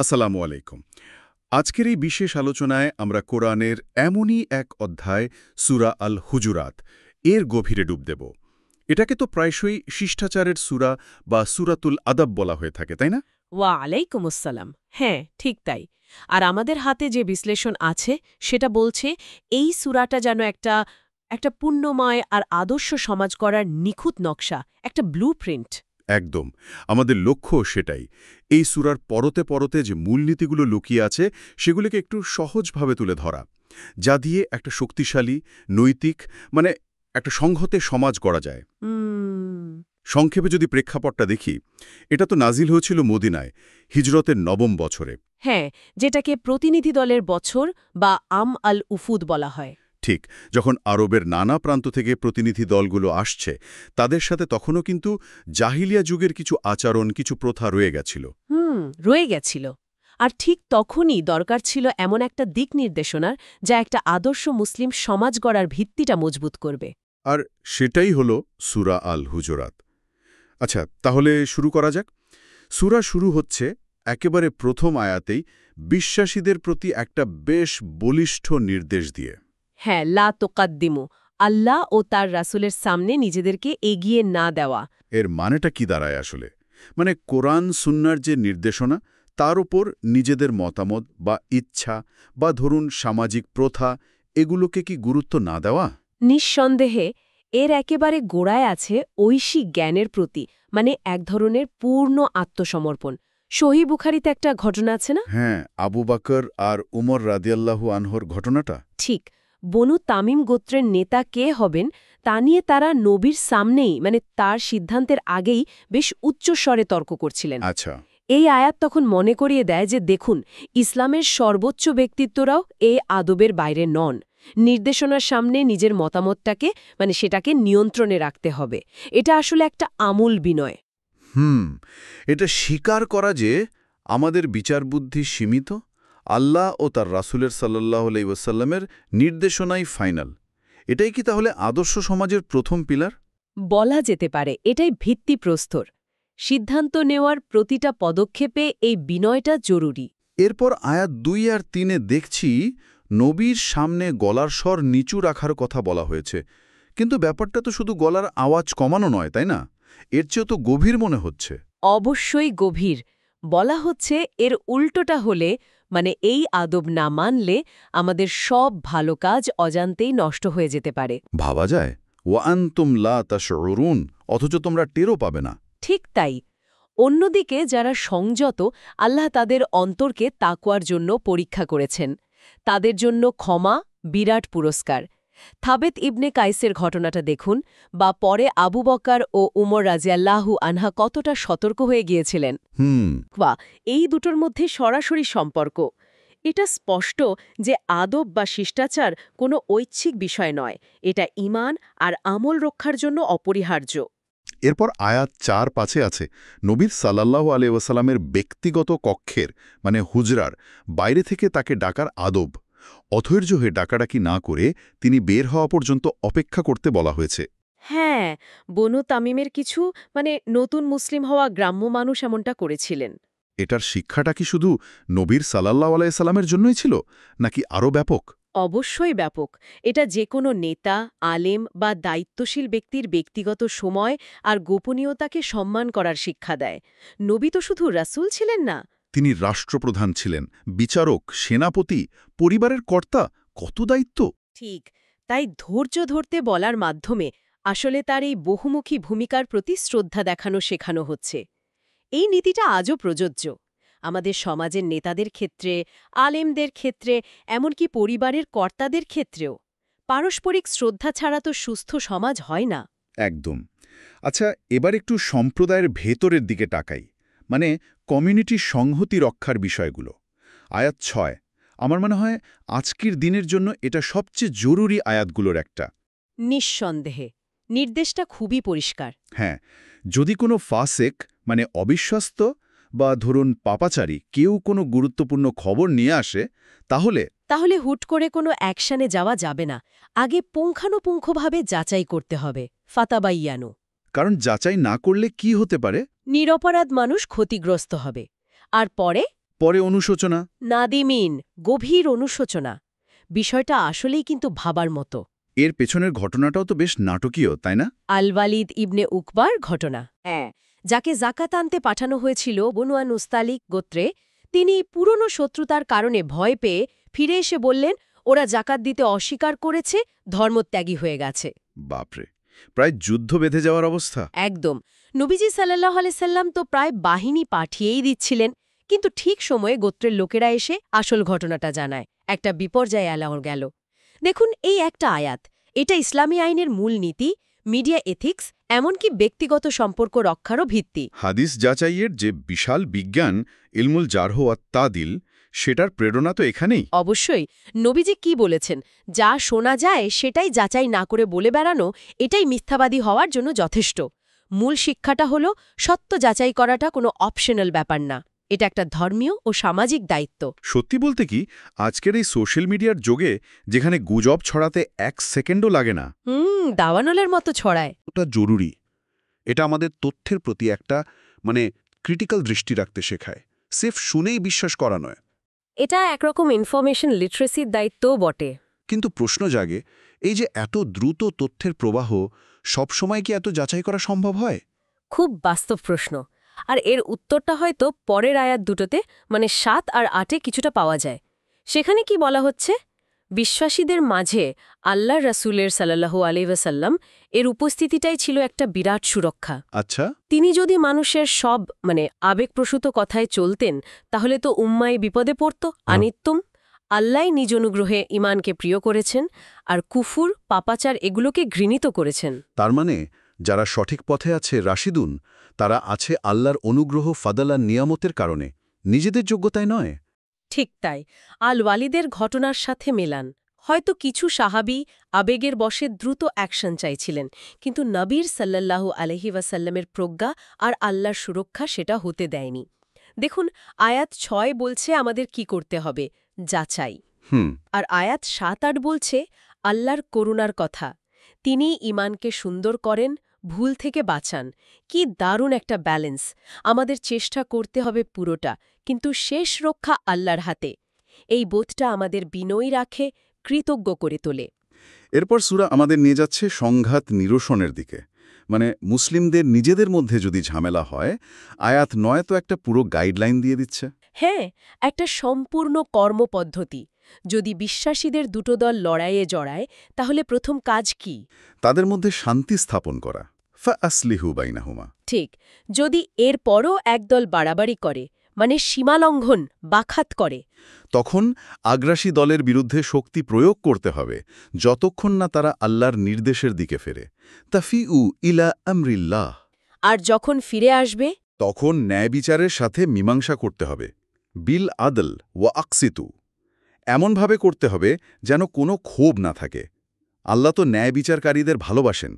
আসসালামু আলাইকুম। আজকের এই বিশেষ আলোচনায় আমরা কোরআনের এমনই এক অধ্যায় সূরা আল হুজুরাত এর গভীরে ডুব দেব। এটাকে তো প্রায়শই শিষ্টাচারের সূরা বা সূরাতুল আদাব বলা হয়ে থাকে, তাই না? ওয়া আলাইকুম আসসালাম। হ্যাঁ, ঠিক তাই। আর আমাদের হাতে যে বিশ্লেষণ আছে সেটা বলছে এই সূরাটা যেন একটা পুণ্যময় আর আদর্শ সমাজ গড়ার নিখুঁত নকশা, একটা ব্লুপ্রিন্ট। একদম। আমাদের লক্ষ্য সেটাই। এই সূরার পরতে পরতে যে মূলনীতিগুলো লুকিয়ে আছে সেগুলোকে একটু সহজভাবে তুলে ধরা, যা দিয়ে একটা শক্তিশালী, নৈতিক মানে একটা সংহতে সমাজ গড়া যায়। সংক্ষেপে যদি প্রেক্ষাপটটা দেখি, এটা তো নাজিল হয়েছিল মদিনায়, হিজরতের নবম বছরে। হ্যাঁ, যেটাকে প্রতিনিধি দলের বছর বা আম আল উফুদ বলা হয়। ঠিক, যখন আরবের নানা প্রান্ত থেকে প্রতিনিধি দলগুলো আসছে, তাদের সাথে তখনও কিন্তু জাহিলিয়া যুগের কিছু আচরণ, কিছু প্রথা রয়ে গেছিল। রয়ে গেছিল। আর ঠিক তখনই দরকার ছিল এমন একটা দিক নির্দেশনার যা একটা আদর্শ মুসলিম সমাজ গড়ার ভিত্তিটা মজবুত করবে। আর সেটাই হল সূরা আল হুজুরাত। আচ্ছা, তাহলে শুরু করা যাক। সূরা শুরু হচ্ছে একেবারে প্রথম আয়াতেই বিশ্বাসীদের প্রতি একটা বেশ বলিষ্ঠ নির্দেশ দিয়ে। হ্যাঁ, লা তোকাদ্দিমু, আল্লাহ ও তার রাসূলের সামনে নিজেদেরকে এগিয়ে না দেওয়া। এর মানেটা কি দাঁড়ায় আসলে? মানে কোরআন সুন্নাহর যে নির্দেশনা, তার উপর নিজেদের মতামত বা ইচ্ছা বা ধরুন সামাজিক প্রথা, এগুলোকে কি গুরুত্ব না দেওয়া? নিঃসন্দেহে এর একেবারে গোড়ায় আছে ঐশিক জ্ঞানের প্রতি, মানে এক ধরনের পূর্ণ আত্মসমর্পণ। সহিহ বুখারীতে একটা ঘটনা আছে না? হ্যাঁ, আবু বকর আর উমর রাদিয়াল্লাহু আনহুর ঘটনাটা। ঠিক, বনু তামিম গোত্রের নেতা কে হবেন তা নিয়ে তারা নবীর সামনেই, মানে তার সিদ্ধান্তের আগেই বেশ উচ্চস্বরে তর্ক করছিলেন। আচ্ছা। এই আয়াত তখন মনে করিয়ে দেয় যে দেখুন, ইসলামের সর্বোচ্চ ব্যক্তিত্বরাও এ আদবের বাইরে নন। নির্দেশনার সামনে নিজের মতামতটাকে, মানে সেটাকে নিয়ন্ত্রণে রাখতে হবে। এটা আসলে একটা আমূল বিনয়। এটা স্বীকার করা যে আমাদের বিচারবুদ্ধি সীমিত, আল্লাহ ও তার রাসূলের সাল্লাল্লাহু আলাইহি ওয়াসাল্লামের নির্দেশনাই ফাইনাল। এটাই কি তাহলে আদর্শ সমাজের প্রথম পিলার? বলা যেতে পারে এটাই ভিত্তিপ্রস্তর। সিদ্ধান্ত নেওয়ার প্রতিটা পদক্ষেপে এই বিনয়টা জরুরি। এরপর আয়াত ২ আর ৩-এ দেখছি নবীর সামনে গলার স্বর নিচু রাখার কথা বলা হয়েছে। কিন্তু ব্যাপারটা তো শুধু গলার আওয়াজ কমানো নয়, তাই না? এর চেয়েও তো গভীর মনে হচ্ছে। অবশ্যই গভীর। বলা হচ্ছে এর উল্টোটা হলে, মানে এই আদব না মানলে আমাদের সব ভালো কাজ অজান্তেই নষ্ট হয়ে যেতে পারে। ভাবা যায়, ওয়া আনতুম লা তাশউরুন, অথচ তোমরা টেরও পাবে না। ঠিক তাই। অন্যদিকে যারা সংযত, আল্লাহ তাদের অন্তরকে তাকওয়ার জন্য পরীক্ষা করেছেন। তাদের জন্য ক্ষমা বিরাট পুরস্কার। থাবেত ইবনে কাইসের ঘটনাটা দেখুন, বা পরে আবু বকর ও উমর রাজিয়াল্লাহু আনহা কতটা সতর্ক হয়ে গিয়েছিলেন। এই দুটোর মধ্যে সরাসরি সম্পর্ক। এটা স্পষ্ট যে আদব বা শিষ্টাচার কোনো ঐচ্ছিক বিষয় নয়, এটা ঈমান আর আমল রক্ষার জন্য অপরিহার্য। এরপর আয়াত ৪-৫-এ আছে নবীর সাল্লাল্লাহু আলাইহি ওয়াসাল্লামের ব্যক্তিগত কক্ষের মানে হুজরার বাইরে থেকে তাকে ডাকার আদব। অধৈর্য হয়ে ডাকাডাকি না করে তিনি বের হওয়া পর্যন্ত অপেক্ষা করতে বলা হয়েছে। হ্যাঁ, বনু তামিমের কিছু, মানে নতুন মুসলিম হওয়া গ্রাম্য মানুষ এমনটা করেছিলেন। এটার শিক্ষাটা কি শুধু নবীর সাল্লাল্লাহু আলাইহি সাল্লামের জন্যই ছিল, নাকি আরও ব্যাপক? অবশ্যই ব্যাপক। এটা যে কোনো নেতা, আলেম বা দায়িত্বশীল ব্যক্তির ব্যক্তিগত সময় আর গোপনীয়তাকে সম্মান করার শিক্ষা দেয়। নবী তো শুধু রাসূল ছিলেন না, তিনি রাষ্ট্রপ্রধান ছিলেন, বিচারক, সেনাপতি, পরিবারের কর্তা, কত দায়িত্ব! ঠিক। তাই ধৈর্য ধরতে বলার মাধ্যমে আসলে তার এই বহুমুখী ভূমিকার প্রতি শ্রদ্ধা দেখানো শেখানো হচ্ছে। এই নীতিটা আজও প্রযোজ্য। আমাদের সমাজের নেতাদের ক্ষেত্রে, আলেমদের ক্ষেত্রে, এমনকি পরিবারের কর্তাদের ক্ষেত্রেও। পারস্পরিক শ্রদ্ধা ছাড়া তো সুস্থ সমাজ হয় না। একদম। আচ্ছা, এবার একটু সম্প্রদায়ের ভেতরের দিকে তাকাই, মানে কমিউনিটি সংহতি রক্ষার বিষয়গুলো। আয়াত ৬, আমার মনে হয় আজকের দিনের জন্য এটা সবচেয়ে জরুরি আয়াতগুলোর একটা। নিঃসন্দেহে নির্দেশটা খুবই পরিষ্কার। হ্যাঁ, যদি কোনো ফাসেক মানে অবিশ্বস্ত বা ধরুন পাপাচারী কেউ কোনো গুরুত্বপূর্ণ খবর নিয়ে আসে, তাহলে তাহলে হুট করে কোনো অ্যাকশনে যাওয়া যাবে না। আগে পুঙ্খানুপুঙ্খভাবে যাচাই করতে হবে। ফাতাবাইয়ানু। কারণ যাচাই না করলে কি হতে পারে? নিরপরাধ মানুষ ক্ষতিগ্রস্ত হবে। আর পরে পরে অনুশোচনা। নাদিমিন, গভীর অনুশোচনা। বিষয়টা আসলেই কিন্তু ভাবার মতো। এর পেছনের ঘটনাটাও তো বেশ নাটকীয়, তাই না? আল ওয়ালিদ ইবনে উকবার ঘটনা। হ্যাঁ, যাকে জাকাত আনতে পাঠানো হয়েছিল বনুয়া নুস্তালিক গোত্রে, তিনি পুরনো শত্রুতার কারণে ভয় পেয়ে ফিরে এসে বললেন ওরা জাকাত দিতে অস্বীকার করেছে, ধর্মত্যাগী হয়ে গেছে। বাপরে, প্রায় যুদ্ধ বেঁধে যাওয়ার অবস্থা। একদম। নবীজি সাল্লাল্লাহু আলাইহি সাল্লাম তো প্রায় বাহিনী পাঠিয়েই দিচ্ছিলেন, কিন্তু ঠিক সময়ে গোত্রের লোকেরা এসে আসল ঘটনাটা জানায়। একটা বিপর্যয় এলাও গেল। দেখুন, এই একটা আয়াত, এটা ইসলামী আইনের মূল নীতি, মিডিয়া এথিক্স, এমনকি ব্যক্তিগত সম্পর্ক রক্ষারও ভিত্তি। হাদিস যাচাইয়ের যে বিশাল বিজ্ঞান, ইলমুল জারহ ওয়াত তাদিল, সেটার প্রেরণা তো এখানেই। অবশ্যই। নবীজি কি বলেছেন, যা শোনা যায় সেটাই যাচাই না করে বলে বেড়ানো, এটাই মিথ্যাবাদী হওয়ার জন্য যথেষ্ট। মূল শিক্ষাটা হলো সত্য যাচাই করাটা কোনো অপশনাল ব্যাপার না, এটা একটা ধর্মীয় ও সামাজিক দায়িত্ব। সত্যি বলতে কি, আজকের এই সোশ্যাল মিডিয়ার যুগে যেখানে গুজব ছড়াতে 1 সেকেন্ডও লাগে না, দাওয়ানলের মতো ছড়ায়। ওটা জরুরি। এটা আমাদের তথ্যের প্রতি একটা ক্রিটিক্যাল দৃষ্টি রাখতে শেখায়। সিফ শুনেই বিশ্বাস করা নয়। এটা একরকম ইনফরমেশন লিটারেসির দায়িত্বও বটে। কিন্তু প্রশ্ন জাগে, এই যে এত দ্রুত তথ্যের প্রবাহ, সবসময় কি এত যাচাই করা সম্ভব হয়? খুব বাস্তব প্রশ্ন। আর এর উত্তরটা হয়তো পরের আয়াত দুটোতে, 7 আর 8-এ কিছুটা পাওয়া যায়। সেখানে কি বলা হচ্ছে? বিশ্বাসীদের মাঝে আল্লাহ রাসূলের সাল্লাল্লাহু আলাইহি ওয়াসাল্লাম এর উপস্থিতিটাই ছিল একটা বিরাট সুরক্ষা। আচ্ছা। তিনি যদি মানুষের সব আবেগপ্রসূত কথায় চলতেন, তাহলে তো উম্মায় বিপদে পড়ত, আনিত্যম। আল্লাহ নিজ অনুগ্রহে ইমানকে প্রিয় করেছেন, আর কুফুর, পাপাচার এগুলোকে ঘৃণিত করেছেন। তার মানে যারা সঠিক পথে আছে রাশিদুন, তারা আছে আল্লাহর অনুগ্রহ, ফাদালার নিয়ামতের কারণে, নিজেদের যোগ্যতায় নয়। ঠিক তাই। আল ওয়ালিদের ঘটনার সাথে মেলান। হয়তো কিছু সাহাবী আবেগের বশে দ্রুত অ্যাকশন চাইছিলেন, কিন্তু নবীর সাল্লাল্লাহু আলাইহি ওয়াসাল্লামের প্রজ্ঞা আর আল্লাহর সুরক্ষা সেটা হতে দেয়নি। দেখুন, আয়াত 6 বলছে আমাদের কি করতে হবে, যাচাই। আর আয়াত 7-8 বলছে আল্লাহর করুণার কথা। তিনি ঈমানকে সুন্দর করেন, ভুল থেকে বাঁচান। কি দারুণ একটা ব্যালেন্স! আমাদের চেষ্টা করতে হবে পুরোটা, কিন্তু শেষ রক্ষা আল্লাহর হাতে। এই বোধটা আমাদের বিনয়ী রাখে, কৃতজ্ঞ করে তোলে। এরপর সূরা আমাদের নিয়ে যাচ্ছে সংঘাত নিরসনের দিকে। মুসলিমদের নিজেদের মধ্যে যদি ঝামেলা হয়, আয়াত 9 তো একটা পুরো গাইডলাইন দিয়ে দিচ্ছে। হ্যাঁ, একটা সম্পূর্ণ কর্মপদ্ধতি। যদি বিশ্বাসীদের দুটো দল লড়াইয়ে জড়ায়, তাহলে প্রথম কাজ কি? তাদের মধ্যে শান্তি স্থাপন করা। ফাআসলিহু বাইনাহুমা। ঠিক। যদি এরপরও একদল বাড়াবাড়ি করে, সীমালঙ্ঘন, বাখাত করে, তখন আগ্রাসী দলের বিরুদ্ধে শক্তি প্রয়োগ করতে হবে, যতক্ষণ না তারা আল্লাহর নির্দেশের দিকে ফেরে। তাফিউ ইলা আমরিল্লাহ। আর যখন ফিরে আসবে, তখন ন্যায় বিচারের সাথে মীমাংসা করতে হবে। বিল আদল ওয়া আকসিতু। এমনভাবে করতে হবে যেন কোনো ক্ষোভ না থাকে। আল্লাহ তো ন্যায় বিচারকারীদের ভালোবাসেন।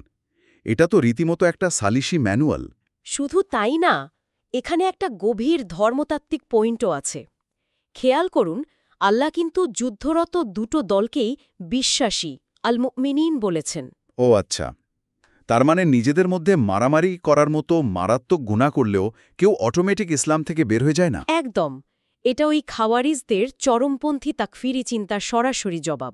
এটা তো রীতিমতো একটা সালিশি ম্যানুয়াল। শুধু তাই না, এখানে একটা গভীর ধর্মতাত্ত্বিক পয়েন্টও আছে। খেয়াল করুন, আল্লাহ কিন্তু যুদ্ধরত দুটো দলকেই বিশ্বাসী, আল মুমিনিন বলেছেন। ও আচ্ছা, তার মানে নিজেদের মধ্যে মারামারি করার মতো মারাত্মক গুনাহ করলেও কেউ অটোমেটিক ইসলাম থেকে বের হয়ে যায় না। একদম। এটা ওই খাওয়ারিজদের চরমপন্থী তাকফিরি চিন্তার সরাসরি জবাব।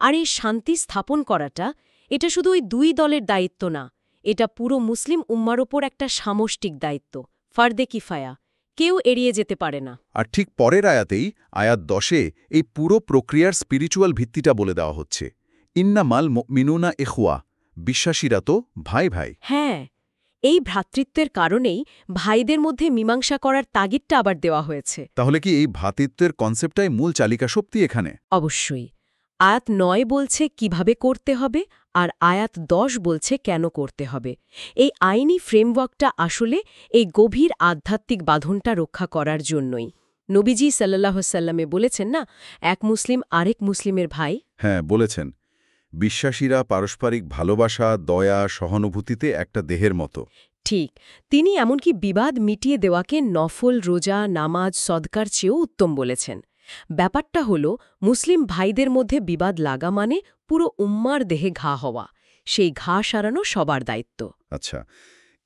আর এই শান্তি স্থাপন করাটা, এটা শুধু ওই দুই দলের দায়িত্ব না, এটা পুরো মুসলিম উম্মার ওপর একটা সামষ্টিক দায়িত্ব, ফার্দে কিফায়া। কেউ এড়িয়ে যেতে পারে না। আর ঠিক পরের আয়াতেই, আয়াত 10-এ, এই পুরো প্রক্রিয়ার স্পিরিচুয়াল ভিত্তিটা বলে দেওয়া হচ্ছে। ইন্নামাল মুমিনুনা ইখওয়া। বিশ্বাসীরা তো ভাই ভাই। হ্যাঁ, এই ভ্রাতৃত্বের কারণেই ভাইদের মধ্যে মীমাংসা করার তাগিদটা আবার দেওয়া হয়েছে। তাহলে কি এই ভ্রাতৃত্বের কনসেপ্টটাই মূল চালিকা শক্তি এখানে? অবশ্যই। আয়াত 9 বলছে কিভাবে করতে হবে, আর আয়াত 10 বলছে কেন করতে হবে। এই আইনি ফ্রেমওয়ার্কটা আসলে এই গভীর আধ্যাত্মিক বাঁধনটা রক্ষা করার জন্যই। নবীজি সাল্লাল্লাহু আলাইহি ওয়াসাল্লামে বলেছেন না, এক মুসলিম আরেক মুসলিমের ভাই। হ্যাঁ, বলেছেন। বিশ্বাসীরা পারস্পরিক ভালোবাসা, দয়া, সহানুভূতিতে একটা দেহের মতো। ঠিক। তিনি এমনকি বিবাদ মিটিয়ে দেওয়াকে নফল, রোজা, নামাজ, সদকার চেয়েও উত্তম বলেছেন। ব্যাপারটা হল, মুসলিম ভাইদের মধ্যে বিবাদ লাগা মানে পুরো উম্মার দেহে ঘা হওয়া। সেই ঘা সারানো সবার দায়িত্ব। আচ্ছা,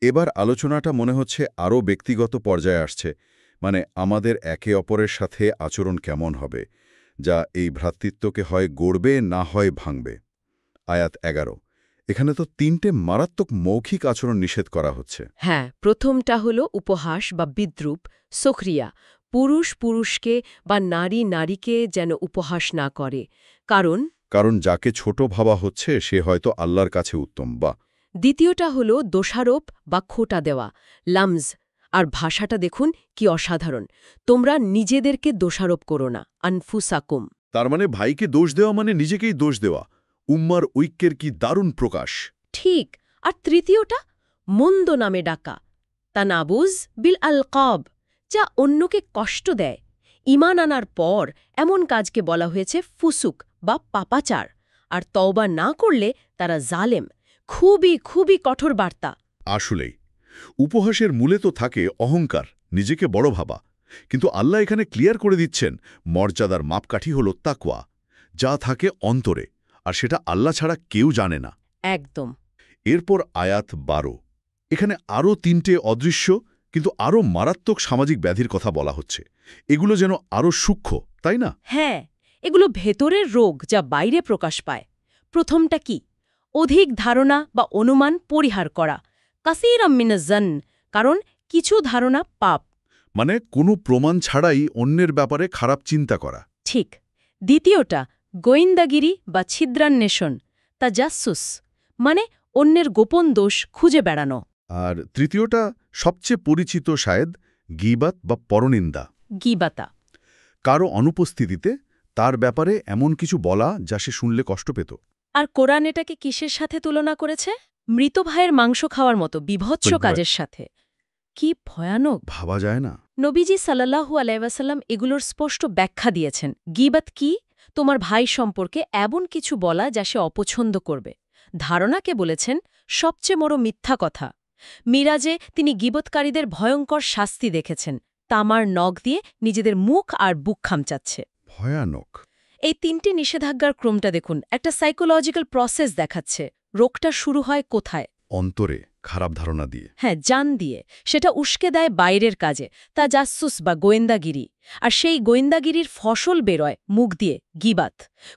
এবার আলোচনাটা মনে হচ্ছে আরও ব্যক্তিগত পর্যায়ে আসছে। মানে আমাদের একে অপরের সাথে আচরণ কেমন হবে, যা এই ভ্রাতৃত্বকে হয় গড়বে না হয় ভাঙবে। আয়াত 11। এখানে তো 3টে মারাত্মক মৌখিক আচরণ নিষেধ করা হচ্ছে। হ্যাঁ, প্রথমটা হলো উপহাস বা বিদ্রূপ, সখরিয়া, পুরুষ পুরুষকে বা নারী নারীকে যেন উপহাস না করে, কারণ যাকে ছোট ভাবা হচ্ছে সে হয়তো আল্লাহর কাছে উত্তম। বা দ্বিতীয়টা হলো দোষারোপ বা খোঁটা দেওয়া, লামজ। আর ভাষাটা দেখুন কি অসাধারণ, তোমরা নিজেদেরকে দোষারোপ করো না, আনফুসাকুম। তার মানে ভাইকে দোষ দেওয়া মানে নিজেকেই দোষ দেওয়া। উম্মার ঐক্যের কি দারুণ প্রকাশ। ঠিক। আর তৃতীয়টা মন্দ নামে ডাকা, তানাবুজ বিল আলকাব, যা অন্যকে কষ্ট দেয়। ঈমান আনার পর এমন কাজকে বলা হয়েছে ফুসুক বা পাপাচার, আর তওবা না করলে তারা জালেম। খুবই খুবই কঠোর বার্তা। আসলেই উপহাসের মূলে তো থাকে অহংকার, নিজেকে বড় ভাবা। কিন্তু আল্লাহ এখানে ক্লিয়ার করে দিচ্ছেন মর্যাদার মাপকাঠি হল তাকওয়া, যা থাকে অন্তরে, আর সেটা আল্লাহ ছাড়া কেউ জানে না। একদম। এরপর আয়াত 12। এখানে আরও 3টে অদৃশ্য কিন্তু আরও মারাত্মক সামাজিক ব্যাধির কথা বলা হচ্ছে। এগুলো যেন আরও সূক্ষ্ম, তাই না? হ্যাঁ, এগুলো ভেতরের রোগ যা বাইরে প্রকাশ পায়। প্রথমটা কি? অধিক ধারণা বা অনুমান পরিহার করা, কাসীরাম মিনাজ-জান, কারণ কিছু ধারণা পাপ। মানে কোনো প্রমাণ ছাড়াই অন্যের ব্যাপারে খারাপ চিন্তা করা। ঠিক। দ্বিতীয়টা গোয়েন্দাগিরি বা ছিদ্রান্বেষণ, তাজাসসুস, মানে অন্যের গোপন দোষ খুঁজে বেড়ানো। আর তৃতীয়টা সবচেয়ে পরিচিত শায়দ, গীবাত বা পরনিন্দা। গীবাতা। কারো অনুপস্থিতিতে তার ব্যাপারে এমন কিছু বলা যা সে শুনলে কষ্ট পেত। আর কোরআন এটাকে কিসের সাথে তুলনা করেছে? মৃত ভাইয়ের মাংস খাওয়ার মতো বিভৎস কাজের সাথে। কি ভয়ানক! ভাবা যায় না। নবীজি সাল্লাল্লাহু আলাইহি ওয়াসাল্লাম এগুলোর স্পষ্ট ব্যাখ্যা দিয়েছেন। গীবাত কি? তোমার ভাই সম্পর্কে এমন কিছু বলা যা সে অপছন্দ করবে। ধারণাকে বলেছেন সবচেয়ে বড় মিথ্যা কথা। মিরাজে তিনি গীবতকারীদের ভয়ঙ্কর শাস্তি দেখেছেন, তামার নখ দিয়ে নিজেদের মুখ আর বুক খামচাচ্ছে। ভয়ানক। এই 3টে নিষেধাজ্ঞার ক্রমটা দেখুন, একটা সাইকোলজিক্যাল প্রসেস দেখাচ্ছে। রোগটা শুরু হয় কোথায়? অন্তরে, খারাপ ধারণা দিয়ে। হ্যাঁ, জান দিয়ে। সেটা উস্কে দেয় বাইরের কাজে, তা জাসুস বা গোয়েন্দাগিরি। আর সেই গোয়েন্দাগিরির ফসল বেরোয় মুখ দিয়ে, গীবাত।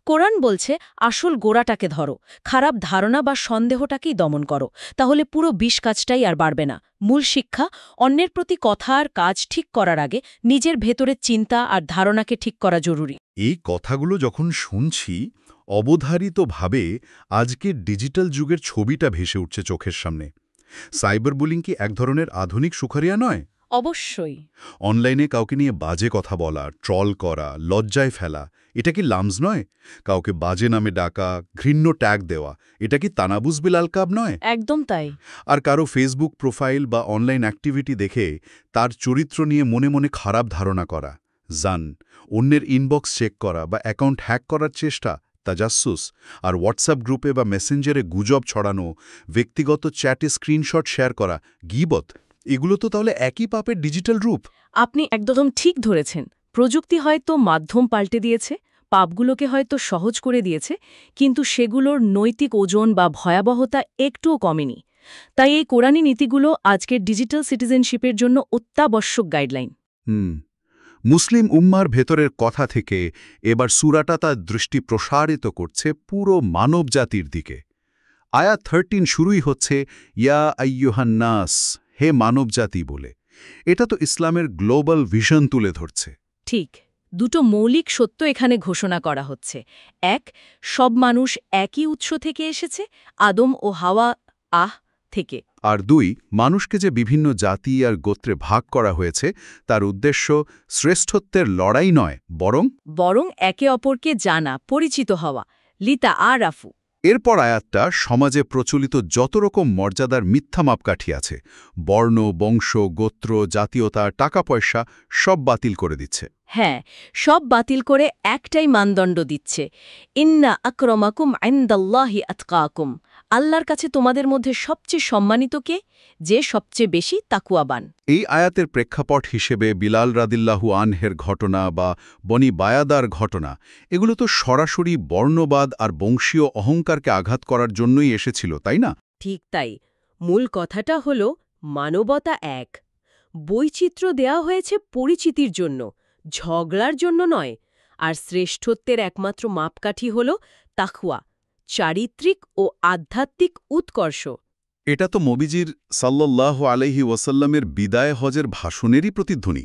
কোরআন বলছে আসল গোড়াটাকে ধরো, খারাপ ধারণা বা সন্দেহটাকেই দমন করো, তাহলে পুরো বিষ কাজটাই আর বাড়বে না। মূল শিক্ষা, অন্যের প্রতি কথা আর কাজ ঠিক করার আগে নিজের ভেতরের চিন্তা আর ধারণাকে ঠিক করা জরুরি। এই কথাগুলো যখন শুনছি, অবধারিতভাবে আজকের ডিজিটাল যুগের ছবিটা ভেসে উঠছে চোখের সামনে। সাইবার বুলিং কি এক ধরনের আধুনিক সুখারিয়া নয়? অবশ্যই। অনলাইনে কাউকে নিয়ে বাজে কথা বলা, ট্রল করা, লজ্জায় ফেলা, এটা কি লামজ নয়? কাউকে বাজে নামে ডাকা, ঘৃণ্য ট্যাগ দেওয়া, এটা কি তানাবুজ বিল আলকাব নয়? একদম তাই। আর কারো ফেসবুক প্রোফাইল বা অনলাইন অ্যাক্টিভিটি দেখে তার চরিত্র নিয়ে মনে মনে খারাপ ধারণা করা, জান, অন্যের ইনবক্স চেক করা বা অ্যাকাউন্ট হ্যাক করার চেষ্টা, তাজাসসুস। আর হোয়াটসঅ্যাপ গ্রুপে বা মেসেঞ্জারে গুজব ছড়ানো, ব্যক্তিগত চ্যাটে স্ক্রিনশট শেয়ার করা, গীবত, এগুলো তো তাহলে একই পাপের ডিজিটাল রূপ। আপনি একদম ঠিক ধরেছেন। প্রযুক্তি হয়তো মাধ্যম পাল্টে দিয়েছে, পাপগুলোকে হয়তো সহজ করে দিয়েছে, কিন্তু সেগুলোর নৈতিক ওজন বা ভয়াবহতা একটুও কমেনি। তাই এই কোরআনী নীতিগুলো আজকের ডিজিটাল সিটিজেনশিপের জন্য অত্যাবশ্যক গাইডলাইন। মুসলিম উম্মার ভেতরের কথা থেকে এবার সূরাটা তার দৃষ্টি প্রসারিত করছে পুরো মানবজাতির দিকে। আয়াত 13 শুরুই হচ্ছে ইয়া আইয়ুহান্নাস, হে মানবজাতি বলে। এটা তো ইসলামের গ্লোবাল ভিশন তুলে ধরছে। ঠিক। দুটো মৌলিক সত্য এখানে ঘোষণা করা হচ্ছে। এক, সব মানুষ একই উৎস থেকে এসেছে, আদম ও হাওয়া থেকে। আর 2, মানুষকে যে বিভিন্ন জাতি আর গোত্রে ভাগ করা হয়েছে তার উদ্দেশ্য শ্রেষ্ঠত্বের লড়াই নয়, বরং একে অপরকে জানা, পরিচিত হওয়া, লিতা আরাফু। এরপর আয়াতটা সমাজে প্রচলিত যত রকম মর্যাদার মিথ্যা মাপকাঠি আছে, বর্ণ, বংশ, গোত্র, জাতীয়তা, টাকা পয়সা, সব বাতিল করে দিচ্ছে। হ্যাঁ, সব বাতিল করে একটাই মানদণ্ড দিচ্ছে, ইন্না আকরমাকুম ইনদাল্লাহি আতকাকুম। আল্লাহর কাছে তোমাদের মধ্যে সবচেয়ে সম্মানিত কে? যে সবচেয়ে বেশি তাকুয়াবান। এই আয়াতের প্রেক্ষাপট হিসেবে বিলাল রাদিল্লাহু আনহের ঘটনা বা বনি বায়াদার ঘটনা, এগুলো তো সরাসরি বর্ণবাদ আর বংশীয় অহংকারকে আঘাত করার জন্যই এসেছিল, তাই না? ঠিক তাই। মূল কথাটা হল মানবতা এক। বৈচিত্র্য দেয়া হয়েছে পরিচিতির জন্য, ঝগড়ার জন্য নয়। আর শ্রেষ্ঠত্বের একমাত্র মাপকাঠি হল তাকওয়া, চারিত্রিক ও আধ্যাত্মিক উৎকর্ষ। এটা তো নবীজির সাল্লাল্লাহু আলাইহি ওয়াসাল্লামের বিদায় হজের ভাষণেরই প্রতিধ্বনি।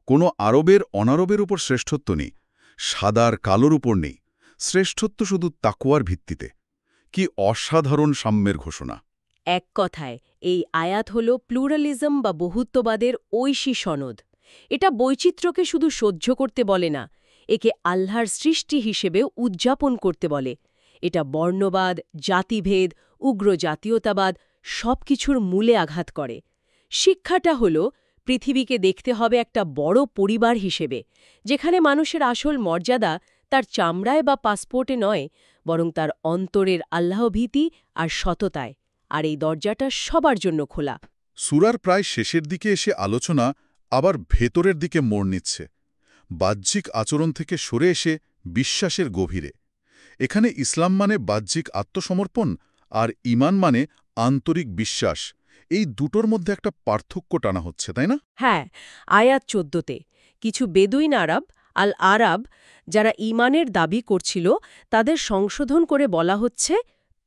কোনো আরবের অনারবের উপর শ্রেষ্ঠত্ব নেই, সাদার কালোর উপর নেই, শ্রেষ্ঠত্ব শুধু তাকওয়ার ভিত্তিতে। কি অসাধারণ সাম্যের ঘোষণা! এক কথায় এই আয়াত হল প্লুরালিজম বা বহুত্ববাদের ঐশী সনদ। এটা বৈচিত্র্যকে শুধু সহ্য করতে বলে না, একে আল্লাহর সৃষ্টি হিসেবে উদযাপন করতে বলে। এটা বর্ণবাদ, জাতিভেদ, উগ্র জাতীয়তাবাদ সবকিছুর মূলে আঘাত করে। শিক্ষাটা হল পৃথিবীকে দেখতে হবে একটা বড় পরিবার হিসেবে, যেখানে মানুষের আসল মর্যাদা তার চামড়ায় বা পাসপোর্টে নয়, বরং তার অন্তরের আল্লাহভীতি আর সততায়। আর এই দরজাটা সবার জন্য খোলা। সূরার প্রায় শেষের দিকে এসে আলোচনা আবার ভেতরের দিকে মোড় নিচ্ছে, বাহ্যিক আচরণ থেকে সরে এসে বিশ্বাসের গভীরে। এখানে ইসলাম মানে বাহ্যিক আত্মসমর্পণ, আর ঈমান মানে আন্তরিক বিশ্বাস। এই দুটোর মধ্যে একটা পার্থক্য টানা হচ্ছে, তাই না? হ্যাঁ, আয়াত 14তে কিছু বেদুইন আরব যারা ঈমানের দাবি করছিল, তাদের সংশোধন করে বলা হচ্ছে,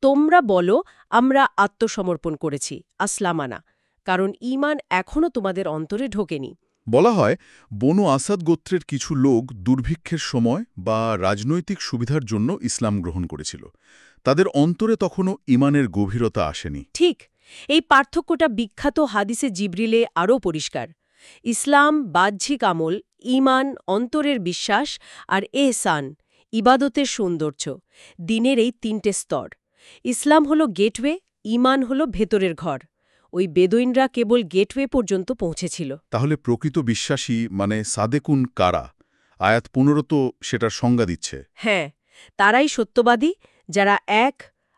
তোমরা বলো আমরা আত্মসমর্পণ করেছি, আসলামানা, কারণ ঈমান এখনও তোমাদের অন্তরে ঢোকেনি। বলা হয় বনু আসাদ গোত্রের কিছু লোক দুর্ভিক্ষের সময় বা রাজনৈতিক সুবিধার জন্য ইসলাম গ্রহণ করেছিল। তাদের অন্তরে তখনও ঈমানের গভীরতা আসেনি। ঠিক, এই পার্থক্যটা বিখ্যাত হাদিসে জিবরিলে আরও পরিষ্কার। ইসলাম বাহ্যিক আমল, ঈমান অন্তরের বিশ্বাস, আর এহসান ইবাদতের সৌন্দর্য, দিনের এই তিনটে স্তর। ইসলাম হল গেটওয়ে, ঈমান হল ভেতরের ঘর। ওই বেদুইনরা কেবল গেটওয়ে পর্যন্ত পৌঁছেছিল। তাহলে প্রকৃত বিশ্বাসী মানে সাদেকুন কারা? আয়াত 15 তো সেটার সংজ্ঞা দিচ্ছে। হ্যাঁ, তারাই সত্যবাদী, যারা ১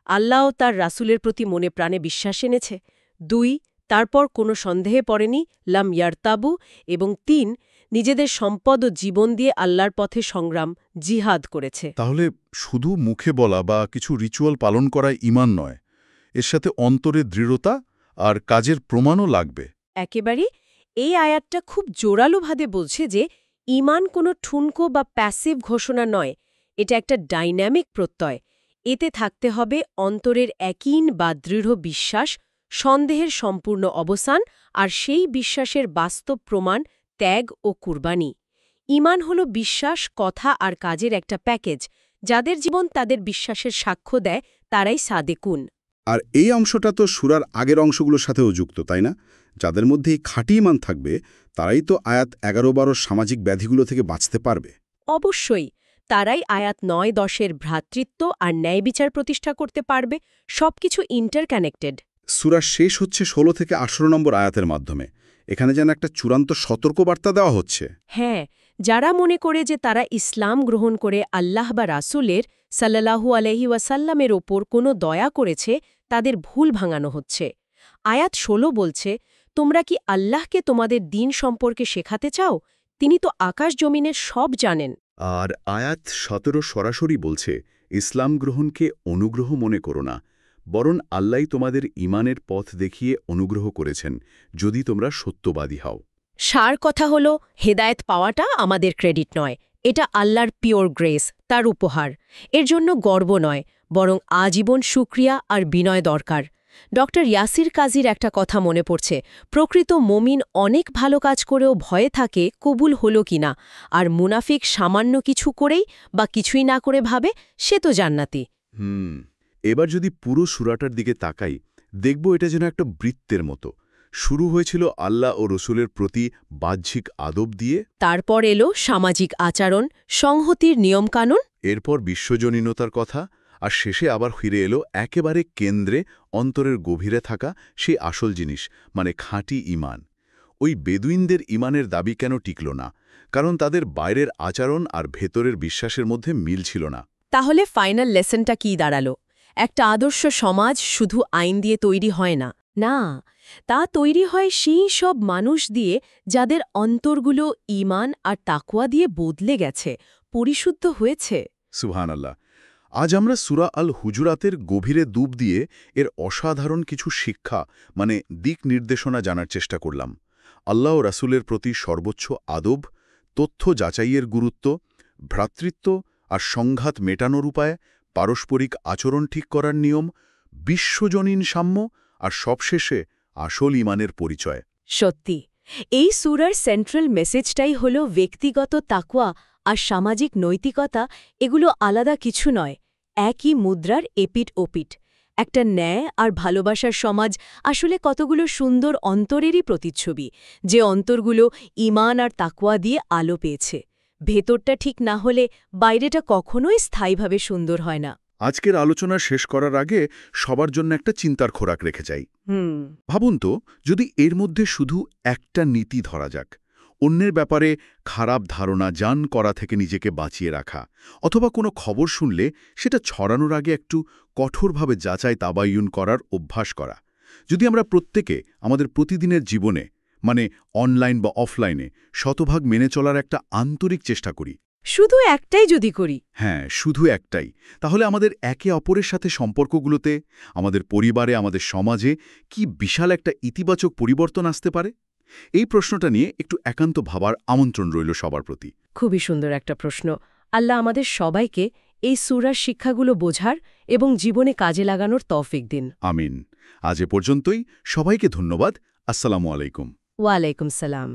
আল্লাহ ও তার রাসূলের প্রতি মনে প্রাণে বিশ্বাস এনেছে, ২ তারপর কোনো সন্দেহে পড়েনি, লাম ইয়ারতাবু, এবং ৩ নিজেদের সম্পদ ও জীবন দিয়ে আল্লাহর পথে সংগ্রাম, জিহাদ করেছে। তাহলে শুধু মুখে বলা বা কিছু রিচুয়াল পালন করাই ঈমান নয়, এর সাথে অন্তরের দৃঢ়তা আর কাজের প্রমাণও লাগবে। একেবারেই। এই আয়াতটা খুব জোরালোভাবে বলছে যে ঈমান কোনো ঠুনকো বা প্যাসিভ ঘোষণা নয়, এটা একটা ডাইনামিক প্রত্যয়। এতে থাকতে হবে অন্তরের একীন বা দৃঢ় বিশ্বাস, সন্দেহের সম্পূর্ণ অবসান, আর সেই বিশ্বাসের বাস্তব প্রমাণ, ত্যাগ ও কুরবানি। ঈমান হল বিশ্বাস, কথা আর কাজের একটা প্যাকেজ। যাদের জীবন তাদের বিশ্বাসের সাক্ষ্য দেয়, তারাই সাদেকুন। আর এই অংশটা তো সূরার আগের অংশগুলোর সাথেও যুক্ত, তাই না? যাদের মধ্যে এই খাঁটি ঈমান থাকবে, তারাই তো আয়াত 11-12 সামাজিক ব্যাধিগুলো থেকে বাঁচতে পারবে। অবশ্যই, তারাই আয়াত 9-10 ভ্রাতৃত্ব আর ন্যায় বিচার প্রতিষ্ঠা করতে পারবে। সবকিছু ইন্টারকানেক্টেড। সূরা শেষ হচ্ছে 16 থেকে 18 নম্বর আয়াতের মাধ্যমে। এখানে যেন একটা চূড়ান্ত সতর্কবার্তা দেওয়া হচ্ছে। হ্যাঁ, যারা মনে করে যে তারা ইসলাম গ্রহণ করে আল্লাহ বা রাসূলের সাল্লাল্লাহু আলাইহি ওয়াসাল্লামের ওপর কোনো দয়া করেছে, তাদের ভুল ভাঙানো হচ্ছে। আয়াত 16 বলছে, তোমরা কি আল্লাহকে তোমাদের দিন সম্পর্কে শেখাতে চাও? তিনি তো আকাশ জমিনের সব জানেন। আর আয়াত 17 সরাসরি বলছে, ইসলাম গ্রহণকে অনুগ্রহ মনে করো না, বরং আল্লাহ তোমাদের ঈমানের পথ দেখিয়ে অনুগ্রহ করেছেন, যদি তোমরা সত্যবাদী হও। সার কথা হল, হেদায়েত পাওয়াটা আমাদের ক্রেডিট নয়, এটা আল্লাহর পিওর গ্রেস, তার উপহার। এর জন্য গর্ব নয়, বরং আজীবন শুকরিয়া আর বিনয় দরকার। ডক্টর ইয়াসির কাজীর একটা কথা মনে পড়ছে, প্রকৃত মমিন অনেক ভালো কাজ করেও ভয়ে থাকে কবুল হলো কিনা, আর মুনাফিক সামান্য কিছু করেই বা কিছুই না করে ভাবে সে তো জান্নাতি। এবার যদি পুরো সূরাটার দিকে তাকাই, দেখব এটা যেন একটা বৃত্তের মতো। শুরু হয়েছিল আল্লাহ ও রসুলের প্রতি বাহ্যিক আদব দিয়ে, তারপর এলো সামাজিক আচরণ, সংহতির নিয়মকানুন, এরপর বিশ্বজনীনতার কথা, আর শেষে আবার ফিরে এলো একেবারে কেন্দ্রে, অন্তরের গভীরে থাকা সেই আসল জিনিস, মানে খাঁটি ঈমান। ওই বেদুইনদের ঈমানের দাবি কেন টিকল না? কারণ তাদের বাইরের আচরণ আর ভেতরের বিশ্বাসের মধ্যে মিল ছিল না। তাহলে ফাইনাল লেসনটা কি দাঁড়ালো? একটা আদর্শ সমাজ শুধু আইন দিয়ে তৈরি হয় না, না, তা তৈরি হয় সেই সব মানুষ দিয়ে যাদের অন্তরগুলো ঈমান আর তাকওয়া দিয়ে বদলে গেছে, পরিশুদ্ধ হয়েছে। সুবহানাল্লাহ। আজ আমরা সূরা আল হুজুরাতের গভীরে ডুব দিয়ে এর অসাধারণ কিছু শিক্ষা, মানে দিক নির্দেশনা জানার চেষ্টা করলাম। আল্লাহ ও রাসূলের প্রতি সর্বোচ্চ আদব, তথ্য যাচাইয়ের গুরুত্ব, ভ্রাতৃত্ব আর সংঘাত মেটানোর উপায়, পারস্পরিক আচরণ ঠিক করার নিয়ম, বিশ্বজনীন সাম্য আর সবশেষে আসল ঈমানের পরিচয়। সত্যি এই সূরার সেন্ট্রাল মেসেজটাই হল ব্যক্তিগত তাকওয়া আর সামাজিক নৈতিকতা এগুলো আলাদা কিছু নয়, একই মুদ্রার এপিঠ ওপিঠ। একটা ন্যায় আর ভালোবাসার সমাজ আসলে কতগুলো সুন্দর অন্তরেরই প্রতিচ্ছবি, যে অন্তরগুলো ঈমান আর তাকওয়া দিয়ে আলো পেয়েছে। ভেতরটা ঠিক না হলে বাইরেটা কখনোই স্থায়ীভাবে সুন্দর হয় না। আজকের আলোচনা শেষ করার আগে সবার জন্য একটা চিন্তার খোরাক রেখে যাই। ভাবুন তো, যদি এর মধ্যে শুধু একটা নীতি ধরা যাক, অন্যের ব্যাপারে খারাপ ধারণা জান করা থেকে নিজেকে বাঁচিয়ে রাখা, অথবা কোনো খবর শুনলে সেটা ছড়ানোর আগে একটু কঠোরভাবে যাচাই তাবায়ুন করার অভ্যাস করা। যদি আমরা প্রত্যেকে আমাদের প্রতিদিনের জীবনে, মানে অনলাইন বা অফলাইনে, শতভাগ মেনে চলার একটা আন্তরিক চেষ্টা করি, শুধু একটাই যদি করি, হ্যাঁ শুধু একটাই, তাহলে আমাদের একে অপরের সাথে সম্পর্কগুলোতে, আমাদের পরিবারে, আমাদের সমাজে কি বিশাল একটা ইতিবাচক পরিবর্তন আসতে পারে। এই প্রশ্নটা নিয়ে একটু একান্ত ভাবার আমন্ত্রণ রইল সবার প্রতি। খুবই সুন্দর একটা প্রশ্ন। আল্লাহ আমাদের সবাইকে এই সূরার শিক্ষাগুলো বোঝার এবং জীবনে কাজে লাগানোর তৌফিক দিন। আমিন। আজ এ পর্যন্তই। সবাইকে ধন্যবাদ। আসসালামু আলাইকুম। ওয়ালাইকুম সালাম।